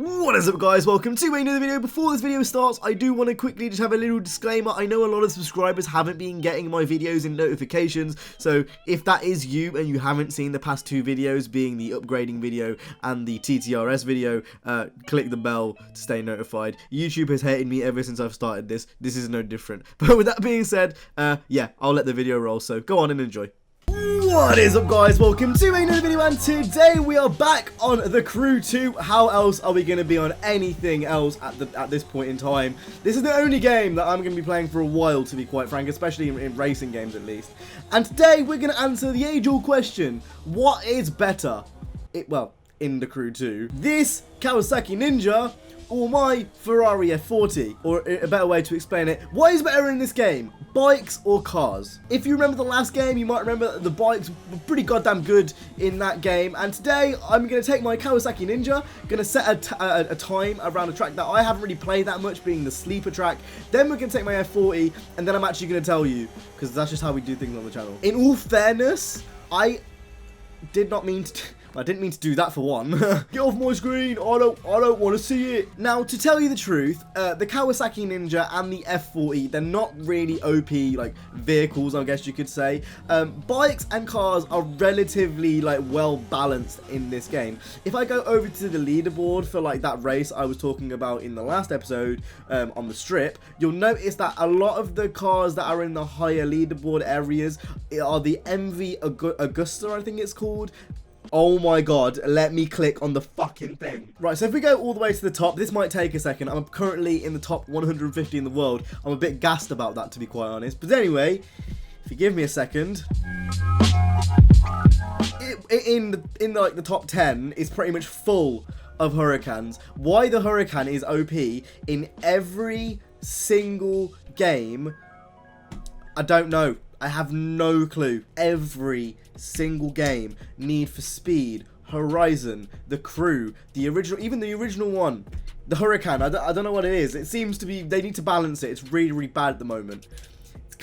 What is up, guys? Welcome to another video. Before this video starts, I do want to quickly just have a little disclaimer. I know a lot of subscribers haven't been getting my videos in notifications, so if that is you and you haven't seen the past two videos, being the upgrading video and the TTRS video, click the bell to stay notified. YouTube has hated me ever since I've started this. This is no different. But with that being said, yeah, I'll let the video roll, so go on and enjoy. What is up, guys? Welcome to another video, and today we are back on The Crew 2. How else are we going to be on anything else at this point in time? This is the only game that I'm going to be playing for a while, to be quite frank, especially in racing games at least. And today we're going to answer the age-old question: what is better? Well, in The Crew 2, this Kawasaki Ninja or my Ferrari F40? Or a better way to explain it, what is better in this game? Bikes or cars? If you remember the last game, you might remember that the bikes were pretty goddamn good in that game. And today, I'm going to take my Kawasaki Ninja, going to set a time around a track that I haven't really played that much, being the sleeper track. Then we're going to take my F40, and then I'm actually going to tell you, because that's just how we do things on the channel. In all fairness, I didn't mean to do that for one. Get off my screen, I don't want to see it. Now, to tell you the truth, the Kawasaki Ninja and the F40, they're not really OP, like, vehicles, I guess you could say. Bikes and cars are relatively, like, well balanced in this game. If I go over to the leaderboard for, like, that race I was talking about in the last episode, on the strip, you'll notice that a lot of the cars that are in the higher leaderboard areas are the MV Augusta, I think it's called. Oh my god, let me click on the fucking thing. Right, so if we go all the way to the top, this might take a second. I'm currently in the top 150 in the world. I'm a bit gassed about that, to be quite honest. But anyway, if you give me a second, in like the top 10 is pretty much full of Hurricanes. Why the Hurricane is OP in every single game, I don't know. I have no clue. Every single game, Need for Speed, Horizon, The Crew, the original, even the original one, the Hurricane, I don't know what it is. It seems to be, they need to balance it. It's really, really bad at the moment.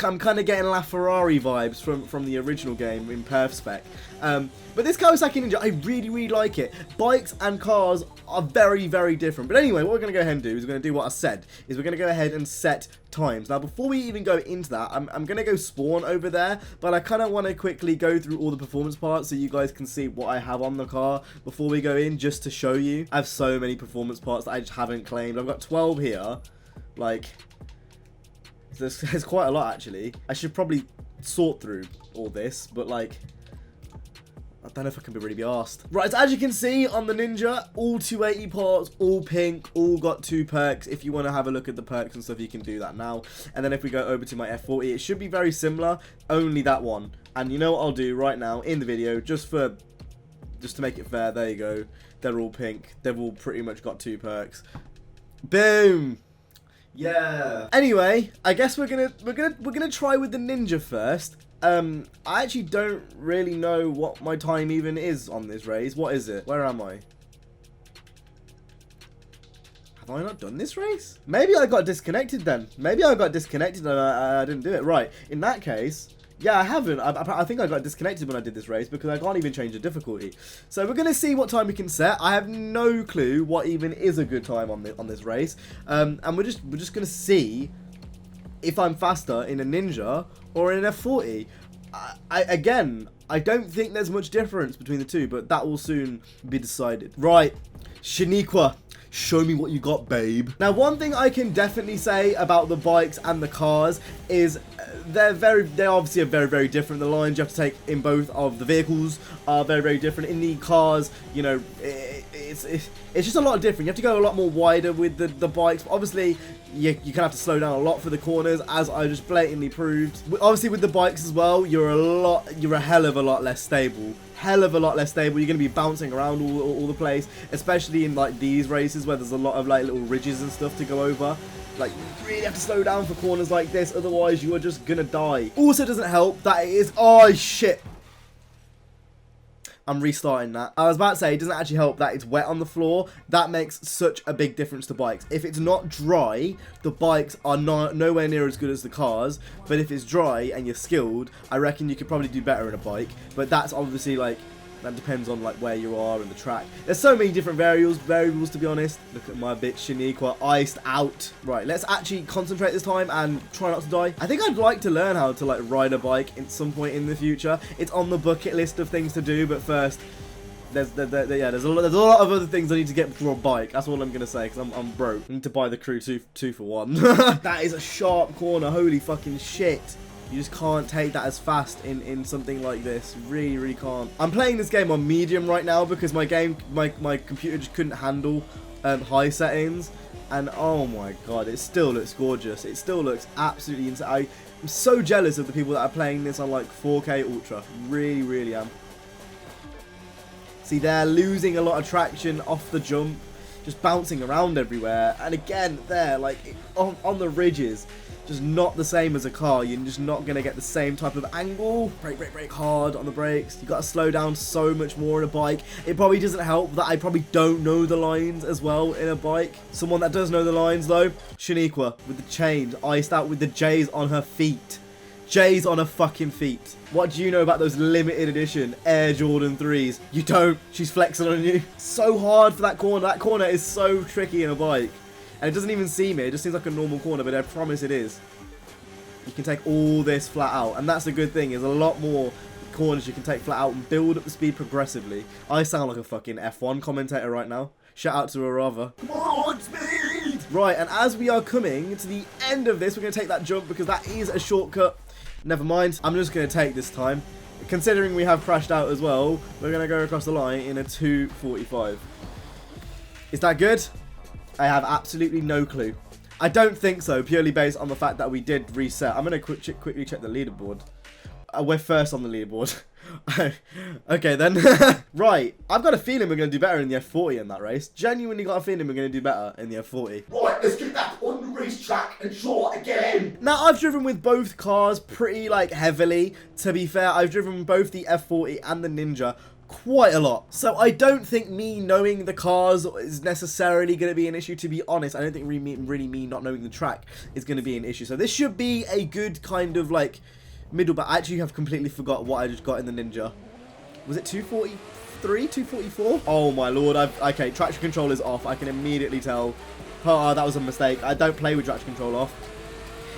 I'm kind of getting LaFerrari vibes from the original game in perf spec. But this Kawasaki Ninja, I really, really like it. Bikes and cars are very, very different. But anyway, what we're going to go ahead and do is we're going to do what I said. Is we're going to go ahead and set times. Now, before we even go into that, I'm going to go spawn over there. But I kind of want to quickly go through all the performance parts so you guys can see what I have on the car before we go in, just to show you. I have so many performance parts that I just haven't claimed. I've got 12 here. Like, there's quite a lot, actually. I should probably sort through all this, but, like, I don't know if I can really be arsed. Right, so as you can see on the Ninja, all 280 parts, all pink, all got 2 perks. If you want to have a look at the perks and stuff, you can do that now. And then if we go over to my F40, it should be very similar, only that one. And you know what I'll do right now in the video, just to make it fair, there you go. They're all pink. They've all pretty much got 2 perks. Boom! Yeah. Anyway, I guess we're gonna try with the Ninja first. I actually don't really know what my time even is on this race. What is it? Where am I? Have I not done this race? Maybe I got disconnected then. Maybe I got disconnected and I didn't do it. Right. In that case, yeah, I haven't. I think I got disconnected when I did this race because I can't even change the difficulty. So we're going to see what time we can set. I have no clue what even is a good time on this race. And we're just going to see if I'm faster in a Ninja or in an F40. Again, I don't think there's much difference between the two, but that will soon be decided. Right, Shaniqua, show me what you got, babe. Now, one thing I can definitely say about the bikes and the cars is they obviously are very, very different. The lines you have to take in both of the vehicles are very, very different. In the cars, you know, it's just a lot different. You have to go a lot more wider with the bikes. But obviously, you kind of have to slow down a lot for the corners, as I just blatantly proved. Obviously, with the bikes as well, you're a hell of a lot less stable. Hell of a lot less stable. You're going to be bouncing around all the place, especially in like these races where there's a lot of like little ridges and stuff to go over. Like, you really have to slow down for corners like this, otherwise you are just gonna die. Also doesn't help that it is, oh shit, I'm restarting that. I was about to say, it doesn't actually help that it's wet on the floor. That makes such a big difference to bikes. If it's not dry, the bikes are nowhere near as good as the cars. But if it's dry and you're skilled, I reckon you could probably do better in a bike. But that's obviously like That depends on like where you are in the track. There's so many different variables to be honest. Look at my bitch Shaniqua, iced out. Right, let's actually concentrate this time and try not to die. I think I'd like to learn how to like ride a bike at some point in the future. It's on the bucket list of things to do, but first, there's a lot of other things I need to get for a bike. That's all I'm gonna say, because I'm broke. I need to buy the Crew 2 for 1. That is a sharp corner. Holy fucking shit. You just can't take that as fast in something like this. Really can't. I'm playing this game on medium right now because my computer just couldn't handle high settings. And oh my god, it still looks gorgeous. It still looks absolutely insane. I'm so jealous of the people that are playing this on like 4K Ultra. Really am. See, they're losing a lot of traction off the jump, just bouncing around everywhere. And again, there, like on the ridges, just not the same as a car. You're just not going to get the same type of angle. Brake hard on the brakes. You got to slow down so much more in a bike. It probably doesn't help that I probably don't know the lines as well in a bike. Someone that does know the lines though, Shaniqua with the chains, iced out with the J's on her feet. J's on her fucking feet. What do you know about those limited edition Air Jordan 3s? You don't. She's flexing on you. So hard for that corner. That corner is so tricky in a bike. And it doesn't even seem it. It just seems like a normal corner, but I promise it is. You can take all this flat out. And that's the good thing. There's a lot more corners you can take flat out and build up the speed progressively. I sound like a fucking F1 commentator right now. Shout out to Arava. Come on, speed! Right, and as we are coming to the end of this, we're going to take that jump because that is a shortcut. Never mind, I'm just going to take this time. Considering we have crashed out as well, we're going to go across the line in a 2:45. Is that good? I have absolutely no clue. I don't think so, purely based on the fact that we did reset. I'm going to quickly check the leaderboard. We're first on the leaderboard. Okay then. Right, I've got a feeling we're going to do better in the F40 in that race. Genuinely got a feeling we're going to do better in the F40. Right, let's get back on the racetrack and try again. Now, I've driven with both cars pretty like heavily. To be fair, I've driven both the F40 and the Ninja quite a lot. So I don't think me knowing the cars is necessarily going to be an issue, to be honest. I don't think really me not knowing the track is going to be an issue. So this should be a good kind of like middle, but I actually have completely forgot what I just got in the Ninja. Was it 243, 244? Oh my lord, okay, traction control is off. I can immediately tell. Oh, that was a mistake. I don't play with traction control off.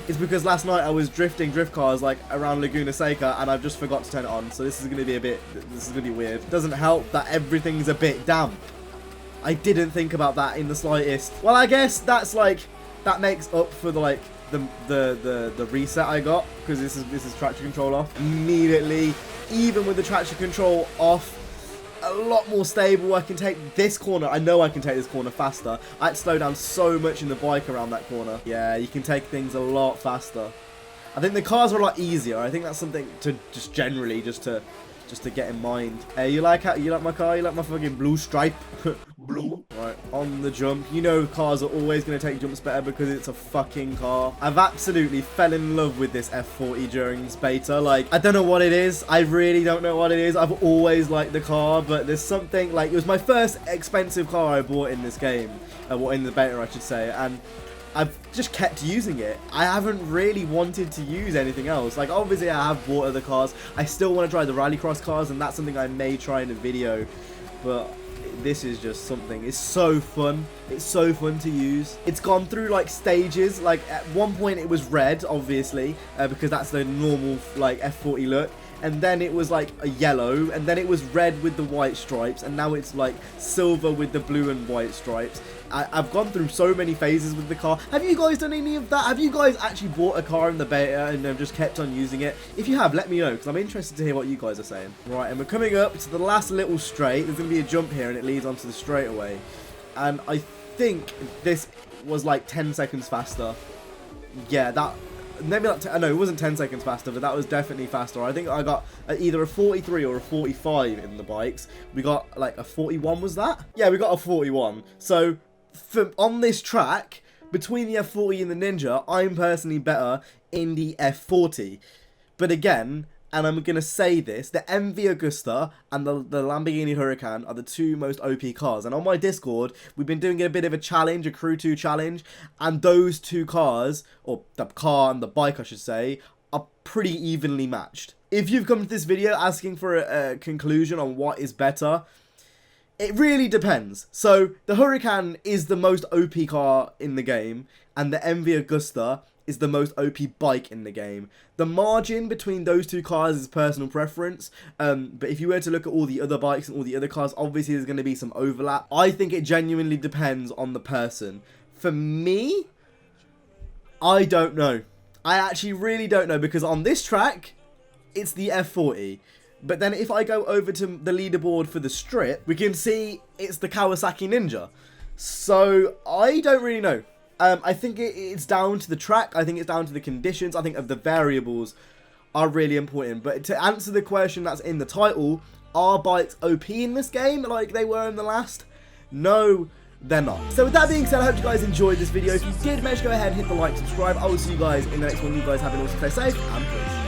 It's because last night I was drifting drift cars like around Laguna Seca and I've just forgot to turn it on. So this is going to be weird. Doesn't help that everything's a bit damp. I didn't think about that in the slightest. Well, I guess that's like, that makes up for the like, the reset I got, because this is traction control off immediately. Even with the traction control off, a lot more stable. I can take this corner. I know I can take this corner faster. I had to slow down so much in the bike around that corner. Yeah, you can take things a lot faster. I think the cars are a lot easier. I think that's something to just generally just to get in mind. Hey, you like my car? You like my fucking blue stripe? Blue. Right, on the jump. You know cars are always going to take jumps better because it's a fucking car. I've absolutely fell in love with this F40 during this beta. Like, I don't know what it is. I really don't know what it is. I've always liked the car, but there's something, like, it was my first expensive car I bought in this game. Well, in the beta, I should say. And I've just kept using it. I haven't really wanted to use anything else. Like, obviously I have bought other cars. I still want to try the rallycross cars, and that's something I may try in a video. But this is just something. It's so fun. It's so fun to use. It's gone through like stages. Like at one point it was red, obviously, because that's the normal like F40 look. And then it was like a yellow, and then it was red with the white stripes, and now it's like silver with the blue and white stripes. I've gone through so many phases with the car. Have you guys done any of that? Have you guys actually bought a car in the beta and have just kept on using it? If you have, let me know, because I'm interested to hear what you guys are saying. Right, and we're coming up to the last little straight. There's going to be a jump here, and it leads onto the straightaway. And I think this was like 10 seconds faster. Yeah, that... Maybe not, no, it wasn't 10 seconds faster, but that was definitely faster. I think I got either a 43 or a 45 in the bikes. We got like a 41, was that? Yeah, we got a 41. So on this track, between the F40 and the Ninja, I'm personally better in the F40. But again, and I'm going to say this, the MV Agusta and the Lamborghini Huracan are the two most OP cars. And on my Discord, we've been doing a bit of a challenge, a Crew 2 challenge. And those two cars, or the car and the bike I should say, are pretty evenly matched. if you've come to this video asking for a conclusion on what is better, it really depends. So, the Huracan is the most OP car in the game, and the MV Agusta is the most OP bike in the game. The margin between those two cars is personal preference, but if you were to look at all the other bikes and all the other cars, obviously there's going to be some overlap. I think it genuinely depends on the person. For me, I don't know. I actually really don't know, because on this track, it's the F40. But then if I go over to the leaderboard for the strip, we can see it's the Kawasaki Ninja. So, I don't really know. I think it's down to the track. I think it's down to the conditions. I think of the variables are really important. But to answer the question that's in the title, are bikes OP in this game like they were in the last? No, they're not. So with that being said, I hope you guys enjoyed this video. If you did, make sure to go ahead and hit the like, subscribe. I will see you guys in the next one. You guys have an awesome day, safe, and peace.